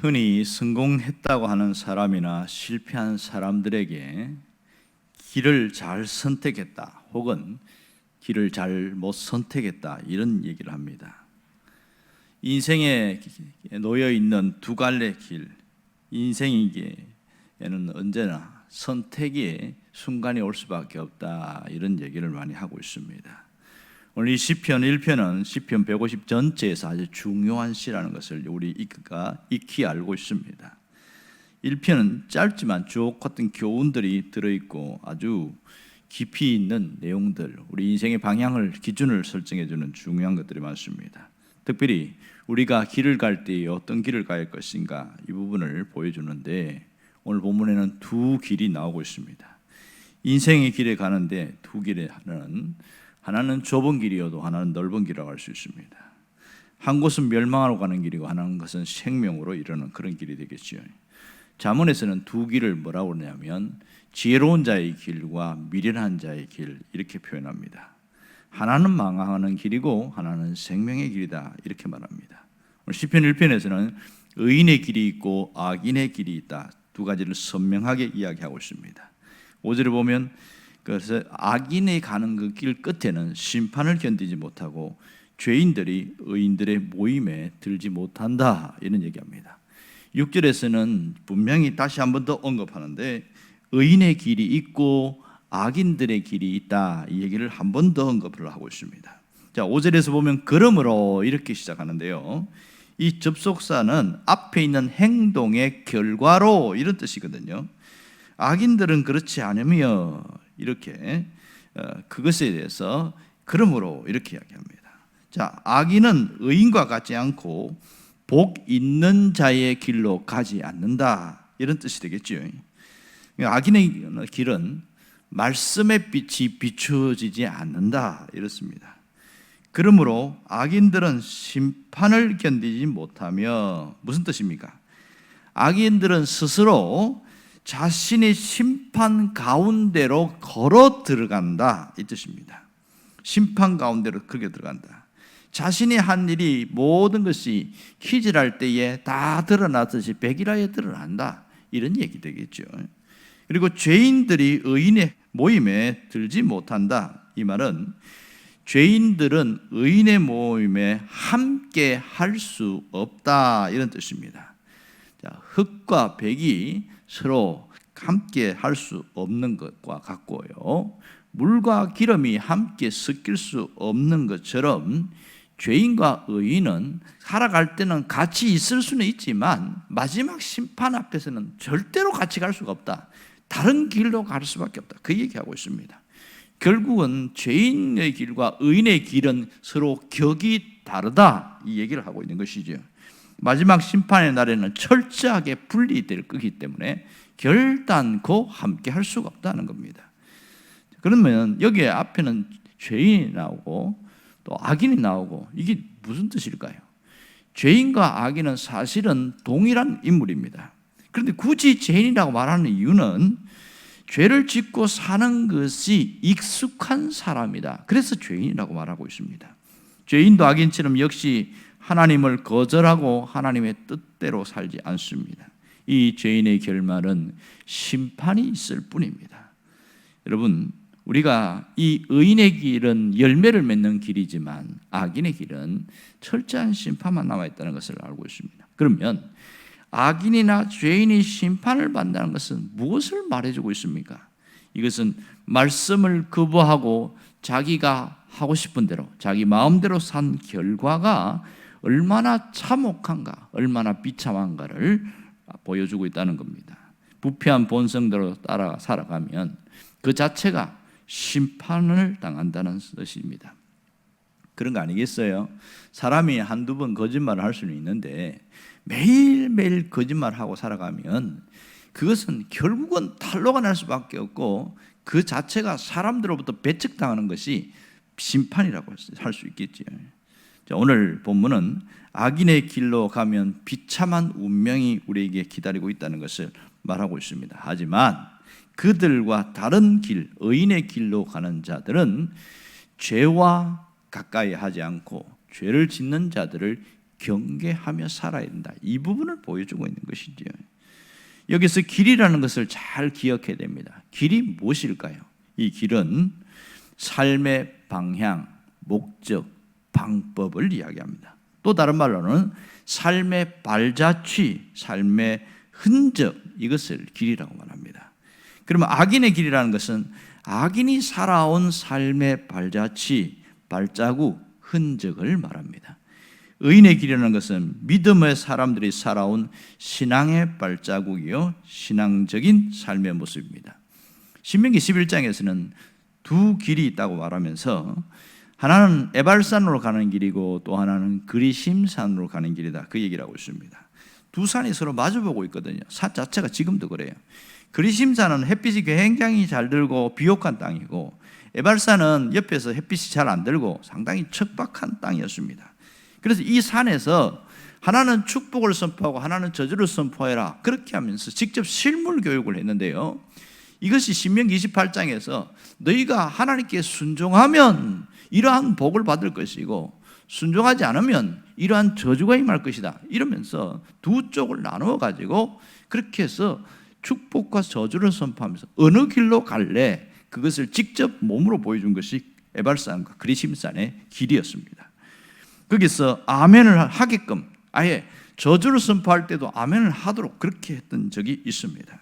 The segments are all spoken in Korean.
흔히 성공했다고 하는 사람이나 실패한 사람들에게 길을 잘 선택했다 혹은 길을 잘 못 선택했다 이런 얘기를 합니다. 인생에 놓여 있는 두 갈래 길, 인생에게는 언제나 선택의 순간이 올 수밖에 없다 이런 얘기를 많이 하고 있습니다. 오늘 이 시편 1편은 시편 150 전체에서 아주 중요한 시라는 것을 우리가 익히 알고 있습니다. 1편은 짧지만 주옥 같은 교훈들이 들어있고 아주 깊이 있는 내용들, 우리 인생의 방향을 기준을 설정해주는 중요한 것들이 많습니다. 특별히 우리가 길을 갈 때 어떤 길을 갈 것인가 이 부분을 보여주는데 오늘 본문에는 두 길이 나오고 있습니다. 인생의 길에 가는데 두 길에 하나는 좁은 길이어도 하나는 넓은 길이라고 할 수 있습니다. 한 곳은 멸망하러 가는 길이고 하나는 것은 생명으로 이르는 그런 길이 되겠죠. 잠언에서는 두 길을 뭐라고 그러냐면 지혜로운 자의 길과 미련한 자의 길 이렇게 표현합니다. 하나는 망하는 길이고 하나는 생명의 길이다 이렇게 말합니다. 오늘 시편 1편에서는 의인의 길이 있고 악인의 길이 있다 두 가지를 선명하게 이야기하고 있습니다. 5절에 보면 그래서 악인이 가는 그 길 끝에는 심판을 견디지 못하고 죄인들이 의인들의 모임에 들지 못한다 이런 얘기합니다. 6절에서는 분명히 다시 한 번 더 언급하는데 의인의 길이 있고 악인들의 길이 있다 이 얘기를 한 번 더 언급을 하고 있습니다. 자, 5절에서 보면 그러므로 이렇게 시작하는데요. 이 접속사는 앞에 있는 행동의 결과로 이런 뜻이거든요. 악인들은 그렇지 않으며 이렇게 그것에 대해서 그러므로 이렇게 이야기합니다. 자, 악인은 의인과 같지 않고 복 있는 자의 길로 가지 않는다 이런 뜻이 되겠죠. 악인의 길은 말씀의 빛이 비추어지지 않는다 이렇습니다. 그러므로 악인들은 심판을 견디지 못하며 무슨 뜻입니까? 악인들은 스스로 자신의 심판 가운데로 걸어 들어간다 이 뜻입니다. 심판 가운데로 그렇게 들어간다. 자신이 한 일이 모든 것이 키질할 때에 다 드러나듯이 백일하에 드러난다 이런 얘기 되겠죠. 그리고 죄인들이 의인의 모임에 들지 못한다 이 말은 죄인들은 의인의 모임에 함께 할 수 없다 이런 뜻입니다. 자, 흙과 백이 서로 함께 할 수 없는 것과 같고요. 물과 기름이 함께 섞일 수 없는 것처럼 죄인과 의인은 살아갈 때는 같이 있을 수는 있지만 마지막 심판 앞에서는 절대로 같이 갈 수가 없다. 다른 길로 갈 수밖에 없다. 그 얘기하고 있습니다. 결국은 죄인의 길과 의인의 길은 서로 격이 다르다. 이 얘기를 하고 있는 것이죠. 마지막 심판의 날에는 철저하게 분리될 거기 때문에 결단코 함께 할 수가 없다는 겁니다. 그러면 여기에 앞에는 죄인이 나오고 또 악인이 나오고 이게 무슨 뜻일까요? 죄인과 악인은 사실은 동일한 인물입니다. 그런데 굳이 죄인이라고 말하는 이유는 죄를 짓고 사는 것이 익숙한 사람이다. 그래서 죄인이라고 말하고 있습니다. 죄인도 악인처럼 역시 하나님을 거절하고 하나님의 뜻대로 살지 않습니다. 이 죄인의 결말은 심판이 있을 뿐입니다. 여러분, 우리가 이 의인의 길은 열매를 맺는 길이지만 악인의 길은 철저한 심판만 남아있다는 것을 알고 있습니다. 그러면 악인이나 죄인이 심판을 받는다는 것은 무엇을 말해주고 있습니까? 이것은 말씀을 거부하고 자기가 하고 싶은 대로 자기 마음대로 산 결과가 얼마나 참혹한가, 얼마나 비참한가를 보여주고 있다는 겁니다. 부패한 본성대로 따라 살아가면 그 자체가 심판을 당한다는 뜻입니다. 그런 거 아니겠어요? 사람이 한두 번 거짓말을 할 수는 있는데 매일매일 거짓말하고 살아가면 그것은 결국은 탄로가 날 수밖에 없고 그 자체가 사람들로부터 배척당하는 것이 심판이라고 할 수 있겠지요. 자, 오늘 본문은 악인의 길로 가면 비참한 운명이 우리에게 기다리고 있다는 것을 말하고 있습니다. 하지만 그들과 다른 길, 의인의 길로 가는 자들은 죄와 가까이 하지 않고 죄를 짓는 자들을 경계하며 살아야 된다. 이 부분을 보여주고 있는 것이지요. 여기서 길이라는 것을 잘 기억해야 됩니다. 길이 무엇일까요? 이 길은 삶의 방향, 목적, 방법을 이야기합니다. 또 다른 말로는 삶의 발자취, 삶의 흔적, 이것을 길이라고 말합니다. 그러면 악인의 길이라는 것은 악인이 살아온 삶의 발자취, 발자국, 흔적을 말합니다. 의인의 길이라는 것은 믿음의 사람들이 살아온 신앙의 발자국이요, 신앙적인 삶의 모습입니다. 신명기 11장에서는 두 길이 있다고 말하면서 하나는 에발산으로 가는 길이고 또 하나는 그리심산으로 가는 길이다, 그 얘기를 하고 있습니다. 두 산이 서로 마주보고 있거든요. 산 자체가 지금도 그래요. 그리심산은 햇빛이 굉장히 잘 들고 비옥한 땅이고, 에발산은 옆에서 햇빛이 잘 안 들고 상당히 척박한 땅이었습니다. 그래서 이 산에서 하나는 축복을 선포하고 하나는 저주를 선포해라, 그렇게 하면서 직접 실물 교육을 했는데요, 이것이 신명기 28장에서 너희가 하나님께 순종하면 이러한 복을 받을 것이고 순종하지 않으면 이러한 저주가 임할 것이다, 이러면서 두 쪽을 나누어 가지고 그렇게 해서 축복과 저주를 선포하면서 어느 길로 갈래, 그것을 직접 몸으로 보여준 것이 에발산과 그리심산의 길이었습니다. 거기서 아멘을 하게끔, 아예 저주를 선포할 때도 아멘을 하도록 그렇게 했던 적이 있습니다.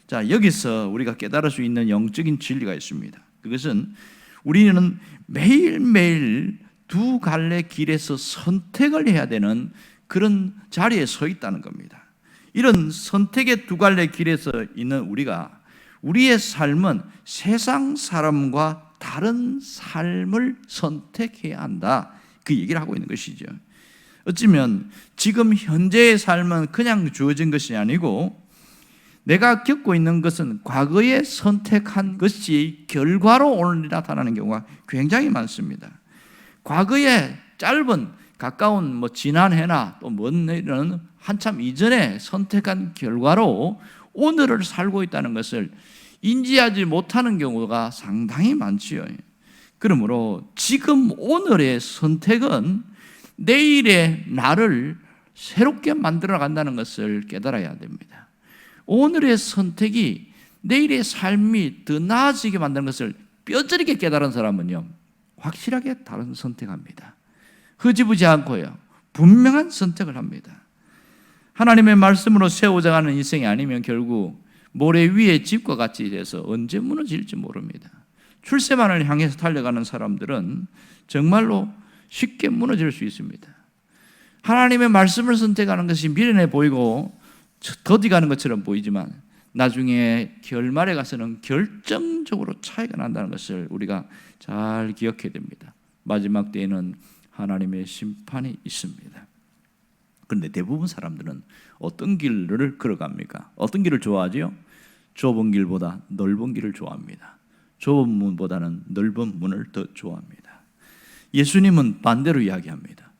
자, 여기서 우리가 깨달을 수 있는 영적인 진리가 있습니다. 그것은 우리는 매일매일 두 갈래 길에서 선택을 해야 되는 그런 자리에 서 있다는 겁니다. 이런 선택의 두 갈래 길에서 있는 우리가, 우리의 삶은 세상 사람과 다른 삶을 선택해야 한다, 그 얘기를 하고 있는 것이죠. 어쩌면 지금 현재의 삶은 그냥 주어진 것이 아니고 내가 겪고 있는 것은 과거에 선택한 것이 결과로 오늘 나타나는 경우가 굉장히 많습니다. 과거에 짧은 가까운 지난해나 또 먼 내일은 한참 이전에 선택한 결과로 오늘을 살고 있다는 것을 인지하지 못하는 경우가 상당히 많지요. 그러므로 지금 오늘의 선택은 내일의 나를 새롭게 만들어 간다는 것을 깨달아야 됩니다. 오늘의 선택이 내일의 삶이 더 나아지게 만드는 것을 뼈저리게 깨달은 사람은요, 확실하게 다른 선택합니다. 흐지부지 않고요, 분명한 선택을 합니다. 하나님의 말씀으로 세워져가는 인생이 아니면 결국 모래 위에 집과 같이 돼서 언제 무너질지 모릅니다. 출세만을 향해서 달려가는 사람들은 정말로 쉽게 무너질 수 있습니다. 하나님의 말씀을 선택하는 것이 미련해 보이고 더디 가는 것처럼 보이지만 나중에 결말에 가서는 결정적으로 차이가 난다는 것을 우리가 잘 기억해야 됩니다. 마지막 때에는 하나님의 심판이 있습니다. 그런데 대부분 사람들은 어떤 길을 걸어갑니까? 어떤 길을 좋아하지요? 좁은 길보다 넓은 길을 좋아합니다. 좁은 문보다는 넓은 문을 더 좋아합니다. 예수님은 반대로 이야기합니다.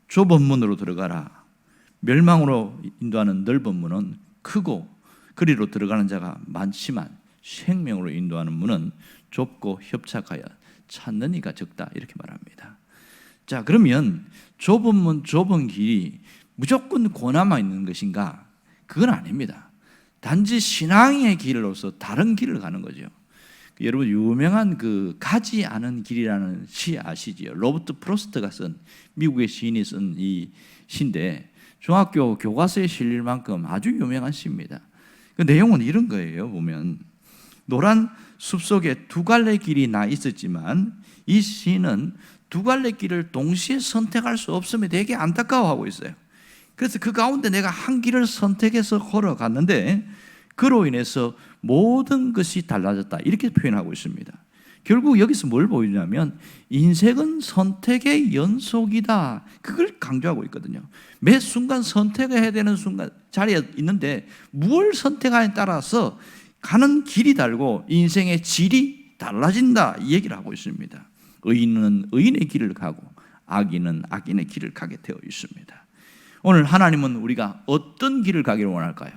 좁은 문으로 들어가라. 멸망으로 인도하는 넓은 문은 크고 그리로 들어가는 자가 많지만 생명으로 인도하는 문은 좁고 협착하여 찾는 이가 적다, 이렇게 말합니다. 자, 그러면 좁은 문, 좁은 길이 무조건 고난만 있는 것인가? 그건 아닙니다. 단지 신앙의 길로서 다른 길을 가는 거죠. 여러분 유명한 그 가지 않은 길이라는 시 아시지요? 로버트 프로스트가 쓴, 미국의 시인이 쓴 이 시인데 중학교 교과서에 실릴 만큼 아주 유명한 시입니다. 그 내용은 이런 거예요. 보면 노란 숲속에 두 갈래 길이 나 있었지만 이 시인은 두 갈래 길을 동시에 선택할 수 없음에 되게 안타까워하고 있어요. 그래서 그 가운데 내가 한 길을 선택해서 걸어갔는데 그로 인해서 모든 것이 달라졌다, 이렇게 표현하고 있습니다. 결국 여기서 뭘 보이냐면 인생은 선택의 연속이다, 그걸 강조하고 있거든요. 매 순간 선택해야 되는 순간 자리에 있는데 무엇을 선택하냐에 따라서 가는 길이 다르고 인생의 질이 달라진다, 이 얘기를 하고 있습니다. 의인은 의인의 길을 가고 악인은 악인의 길을 가게 되어 있습니다. 오늘 하나님은 우리가 어떤 길을 가기를 원할까요?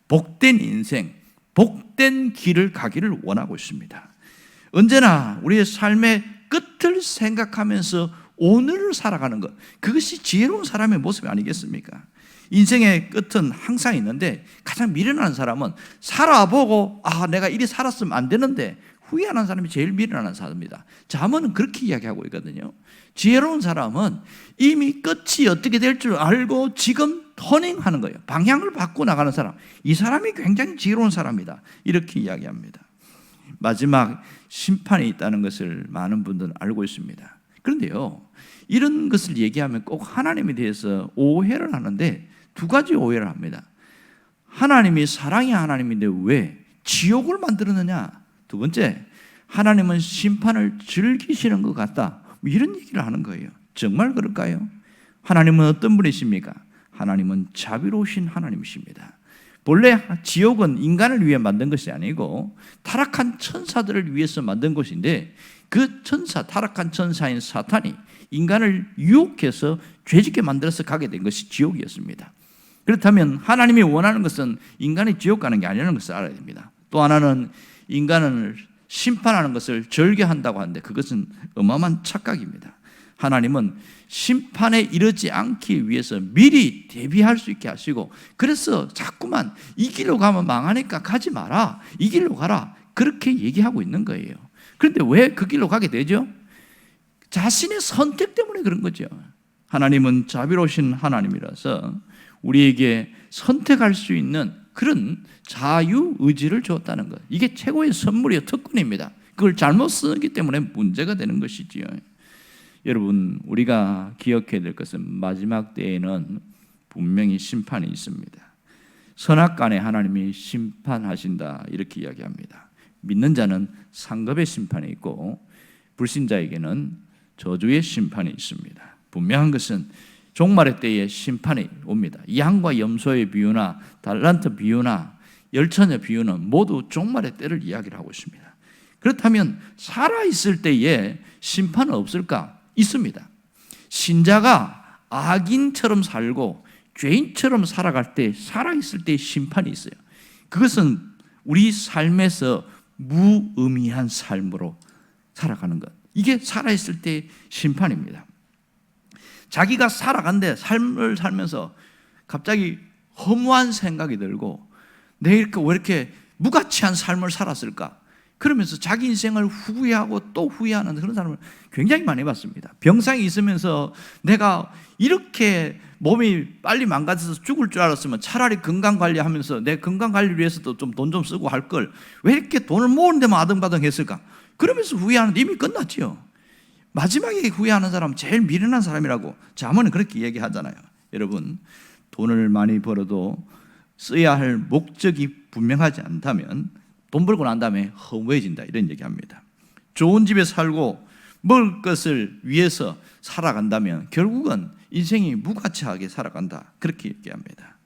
복된 인생, 복된 길을 가기를 원하고 있습니다. 언제나 우리의 삶의 끝을 생각하면서 오늘을 살아가는 것, 그것이 지혜로운 사람의 모습이 아니겠습니까? 인생의 끝은 항상 있는데 가장 미련한 사람은 살아보고 내가 이리 살았으면 안 되는데 후회하는 사람이 제일 미련한 사람입니다. 잠언은 그렇게 이야기하고 있거든요. 지혜로운 사람은 이미 끝이 어떻게 될 줄 알고 지금 터닝하는 거예요. 방향을 바꾸어 나가는 사람, 이 사람이 굉장히 지혜로운 사람이다, 이렇게 이야기합니다. 마지막 심판이 있다는 것을 많은 분들은 알고 있습니다. 그런데요, 이런 것을 얘기하면 꼭 하나님에 대해서 오해를 하는데 두 가지 오해를 합니다. 하나님이 사랑의 하나님인데 왜 지옥을 만들었느냐? 두 번째, 하나님은 심판을 즐기시는 것 같다, 이런 얘기를 하는 거예요. 정말 그럴까요? 하나님은 어떤 분이십니까? 하나님은 자비로우신 하나님이십니다. 본래 지옥은 인간을 위해 만든 것이 아니고 타락한 천사들을 위해서 만든 것인데, 그 천사, 타락한 천사인 사탄이 인간을 유혹해서 죄짓게 만들어서 가게 된 것이 지옥이었습니다. 그렇다면 하나님이 원하는 것은 인간이 지옥 가는 게 아니라는 것을 알아야 됩니다. 또 하나는 인간을 심판하는 것을 절개한다고 하는데 그것은 어마어마한 착각입니다. 하나님은 심판에 이르지 않기 위해서 미리 대비할 수 있게 하시고, 그래서 자꾸만 이 길로 가면 망하니까 가지 마라, 이 길로 가라, 그렇게 얘기하고 있는 거예요. 그런데 왜 그 길로 가게 되죠? 자신의 선택 때문에 그런 거죠. 하나님은 자비로우신 하나님이라서 우리에게 선택할 수 있는 그런 자유의지를 주었다는 것, 이게 최고의 선물이요, 특권입니다. 그걸 잘못 쓰기 때문에 문제가 되는 것이지요. 여러분, 우리가 기억해야 될 것은 마지막 때에는 분명히 심판이 있습니다. 선악간에 하나님이 심판하신다, 이렇게 이야기합니다. 믿는 자는 상급의 심판이 있고 불신자에게는 저주의 심판이 있습니다. 분명한 것은 종말의 때에 심판이 옵니다. 양과 염소의 비유나 달란트 비유나 열처녀 비유는 모두 종말의 때를 이야기를 하고 있습니다. 그렇다면 살아있을 때에 심판은 없을까? 있습니다. 신자가 악인처럼 살고 죄인처럼 살아갈 때, 살아있을 때 심판이 있어요. 그것은 우리 삶에서 무의미한 삶으로 살아가는 것, 이게 살아있을 때 심판입니다. 자기가 살아간데 삶을 살면서 갑자기 허무한 생각이 들고 내가 왜 이렇게 무가치한 삶을 살았을까? 그러면서 자기 인생을 후회하고 또 후회하는 그런 사람을 굉장히 많이 봤습니다. 병상에 있으면서 내가 이렇게 몸이 빨리 망가져서 죽을 줄 알았으면 차라리 건강관리하면서 내 건강관리를 위해서도 좀 돈 좀 쓰고 할 걸 왜 이렇게 돈을 모으는 데만 아등바등 했을까? 그러면서 후회하는데 이미 끝났지요. 마지막에 후회하는 사람은 제일 미련한 사람이라고 잠언은 그렇게 얘기하잖아요. 여러분, 돈을 많이 벌어도 써야 할 목적이 분명하지 않다면 돈 벌고 난 다음에 허무해진다, 이런 얘기합니다. 좋은 집에 살고 먹을 것을 위해서 살아간다면 결국은 인생이 무가치하게 살아간다, 그렇게 얘기합니다.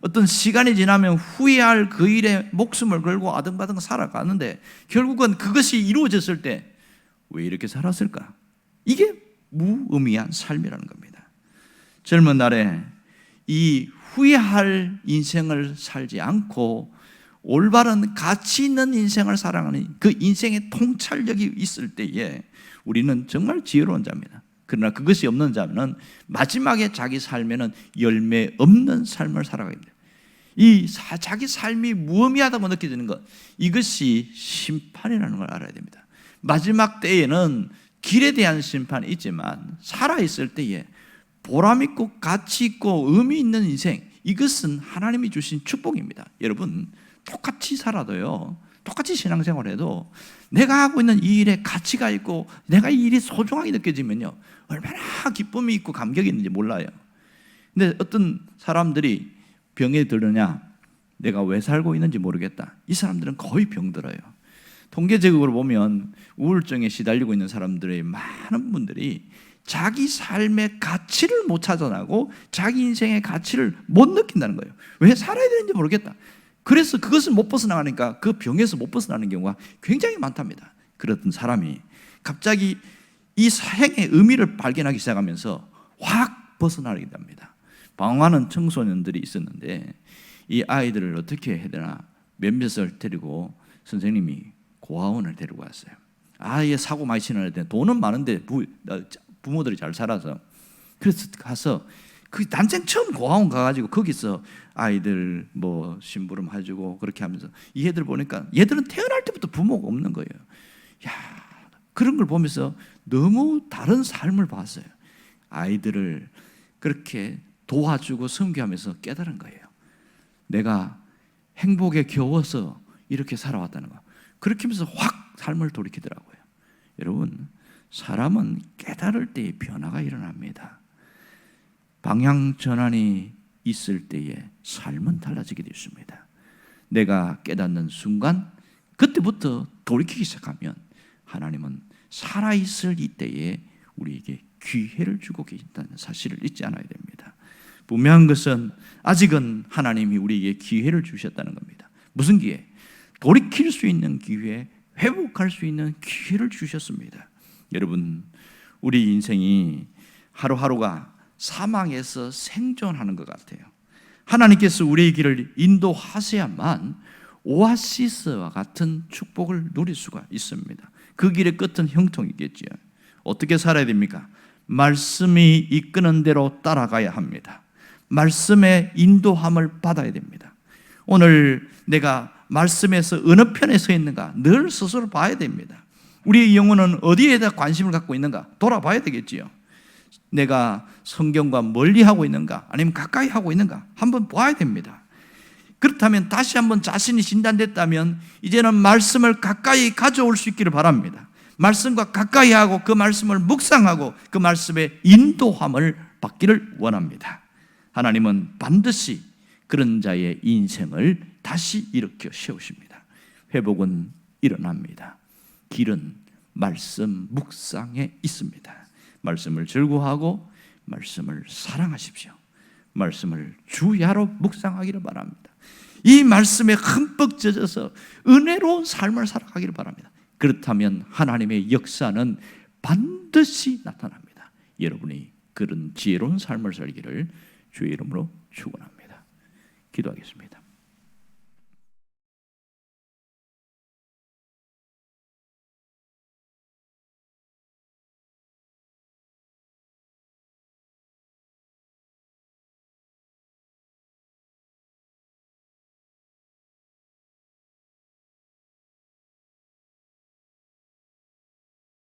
어떤 시간이 지나면 후회할 그 일에 목숨을 걸고 아등바등 살아가는데 결국은 그것이 이루어졌을 때 왜 이렇게 살았을까? 이게 무의미한 삶이라는 겁니다. 젊은 날에 이 후회할 인생을 살지 않고 올바른 가치 있는 인생을 살아가는 그 인생의 통찰력이 있을 때에 우리는 정말 지혜로운 자입니다. 그러나 그것이 없는 자는 마지막에 자기 삶에는 열매 없는 삶을 살아가게 됩니다. 이 자기 삶이 무의미하다고 느껴지는 것, 이것이 심판이라는 걸 알아야 됩니다. 마지막 때에는 길에 대한 심판이 있지만 살아있을 때에 보람있고 가치있고 의미 있는 인생, 이것은 하나님이 주신 축복입니다. 여러분, 똑같이 살아도요, 똑같이 신앙생활해도 내가 하고 있는 이 일에 가치가 있고 내가 이 일이 소중하게 느껴지면요, 얼마나 기쁨이 있고 감격이 있는지 몰라요. 근데 어떤 사람들이 병에 들느냐, 내가 왜 살고 있는지 모르겠다, 이 사람들은 거의 병들어요. 통계적으로 보면 우울증에 시달리고 있는 사람들의 많은 분들이 자기 삶의 가치를 못 찾아나고 자기 인생의 가치를 못 느낀다는 거예요. 왜 살아야 되는지 모르겠다. 그래서 그것을 못 벗어나가니까 그 병에서 못 벗어나는 경우가 굉장히 많답니다. 그렇던 사람이 갑자기 이 생의 의미를 발견하기 시작하면서 확 벗어나게 됩니다. 방황하는 청소년들이 있었는데 이 아이들을 어떻게 해야 되나 몇몇을 데리고 선생님이 고아원을 데리고 왔어요. 아예 사고 많이 치는 애들, 돈은 많은데 부모들이 잘 살아서. 그래서 가서 그 난생 처음 고아원 가가지고 거기서 아이들 뭐 심부름 해주고 그렇게 하면서 이 애들 보니까 얘들은 태어날 때부터 부모가 없는 거예요. 야, 그런 걸 보면서 너무 다른 삶을 봤어요. 아이들을 그렇게 도와주고 섬기하면서 깨달은 거예요. 내가 행복에 겨워서 이렇게 살아왔다는 거. 그렇게 하면서 확 삶을 돌이키더라고요. 여러분, 사람은 깨달을 때에 변화가 일어납니다. 방향 전환이 있을 때에 삶은 달라지게 되었습니다. 내가 깨닫는 순간 그때부터 돌이키기 시작하면 하나님은 살아있을 이때에 우리에게 기회를 주고 계신다는 사실을 잊지 않아야 됩니다. 분명한 것은 아직은 하나님이 우리에게 기회를 주셨다는 겁니다. 무슨 기회? 돌이킬 수 있는 기회, 회복할 수 있는 기회를 주셨습니다. 여러분, 우리 인생이 하루하루가 사망에서 생존하는 것 같아요. 하나님께서 우리의 길을 인도하셔야만 오아시스와 같은 축복을 누릴 수가 있습니다. 그 길의 끝은 형통이겠지요. 어떻게 살아야 됩니까? 말씀이 이끄는 대로 따라가야 합니다. 말씀의 인도함을 받아야 됩니다. 오늘 내가 말씀에서 어느 편에 서 있는가 늘 스스로 봐야 됩니다. 우리의 영혼은 어디에다 관심을 갖고 있는가 돌아봐야 되겠지요. 내가 성경과 멀리 하고 있는가 아니면 가까이 하고 있는가 한번 봐야 됩니다. 그렇다면 다시 한번 자신이 진단됐다면 이제는 말씀을 가까이 가져올 수 있기를 바랍니다. 말씀과 가까이 하고 그 말씀을 묵상하고 그 말씀의 인도함을 받기를 원합니다. 하나님은 반드시 그런 자의 인생을 다시 일으켜 세우십니다. 회복은 일어납니다. 길은 말씀 묵상에 있습니다. 말씀을 즐거워하고 말씀을 사랑하십시오. 말씀을 주야로 묵상하기를 바랍니다. 이 말씀에 흠뻑 젖어서 은혜로운 삶을 살아가기를 바랍니다. 그렇다면 하나님의 역사는 반드시 나타납니다. 여러분이 그런 지혜로운 삶을 살기를 주의 이름으로 축원합니다. 기도하겠습니다.